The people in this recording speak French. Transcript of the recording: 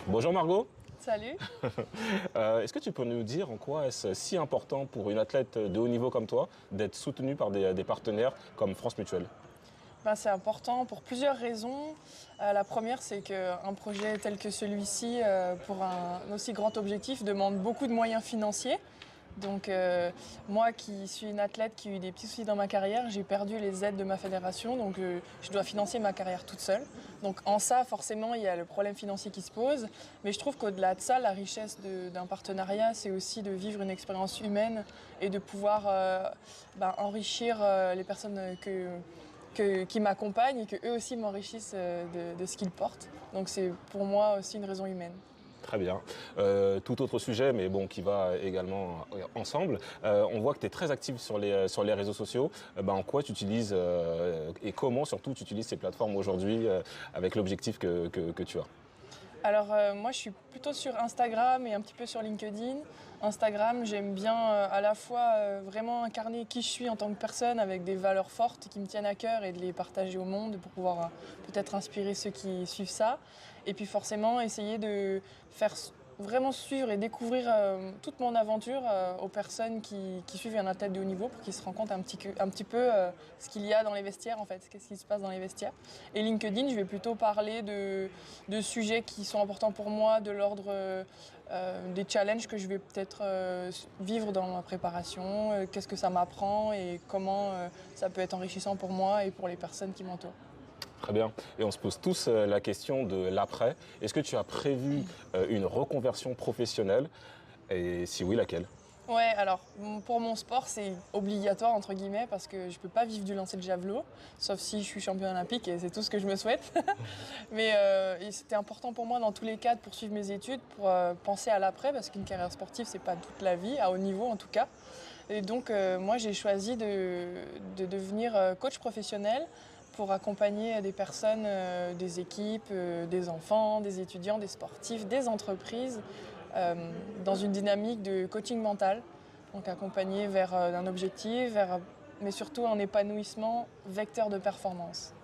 Bonjour Margot. Salut. Est-ce que tu peux nous dire en quoi est-ce si important pour une athlète de haut niveau comme toi d'être soutenue par des partenaires comme France Mutuelle? C'est important pour plusieurs raisons. La première, c'est qu'un projet tel que celui-ci, pour un aussi grand objectif, demande beaucoup de moyens financiers. Donc moi qui suis une athlète qui a eu des petits soucis dans ma carrière, j'ai perdu les aides de ma fédération, donc je dois financer ma carrière toute seule. Donc en ça, forcément, il y a le problème financier qui se pose. Mais je trouve qu'au-delà de ça, la richesse d'un partenariat, c'est aussi de vivre une expérience humaine et de pouvoir enrichir les personnes qui m'accompagnent et que eux aussi m'enrichissent de ce qu'ils portent. Donc c'est pour moi aussi une raison humaine. Très bien. Tout autre sujet, mais bon, qui va également ensemble. On voit que tu es très active sur les réseaux sociaux. En quoi tu utilises et comment surtout tu utilises ces plateformes aujourd'hui avec l'objectif que tu as? Alors moi je suis plutôt sur Instagram et un petit peu sur LinkedIn. Instagram, j'aime bien à la fois vraiment incarner qui je suis en tant que personne avec des valeurs fortes qui me tiennent à cœur et de les partager au monde pour pouvoir peut-être inspirer ceux qui suivent ça. Et puis forcément essayer de faire vraiment suivre et découvrir toute mon aventure aux personnes qui suivent un athlète de haut niveau pour qu'ils se rendent compte un petit peu ce qu'il y a dans les vestiaires en fait, qu'est-ce qui se passe dans les vestiaires. Et LinkedIn, je vais plutôt parler de sujets qui sont importants pour moi, de l'ordre des challenges que je vais peut-être vivre dans ma préparation, qu'est-ce que ça m'apprend et comment ça peut être enrichissant pour moi et pour les personnes qui m'entourent. Très bien. Et on se pose tous la question de l'après. Est-ce que tu as prévu une reconversion professionnelle? Et si oui, laquelle? Ouais, alors pour mon sport, c'est obligatoire entre guillemets parce que je peux pas vivre du lancer de javelot, sauf si je suis championne olympique et c'est tout ce que je me souhaite. Mais et c'était important pour moi dans tous les cas de poursuivre mes études pour penser à l'après parce qu'une carrière sportive c'est pas toute la vie, à haut niveau en tout cas. Et donc moi j'ai choisi de devenir coach professionnel pour accompagner des personnes, des équipes, des enfants, des étudiants, des sportifs, des entreprises dans une dynamique de coaching mental, donc accompagné vers un objectif, mais surtout un épanouissement vecteur de performance.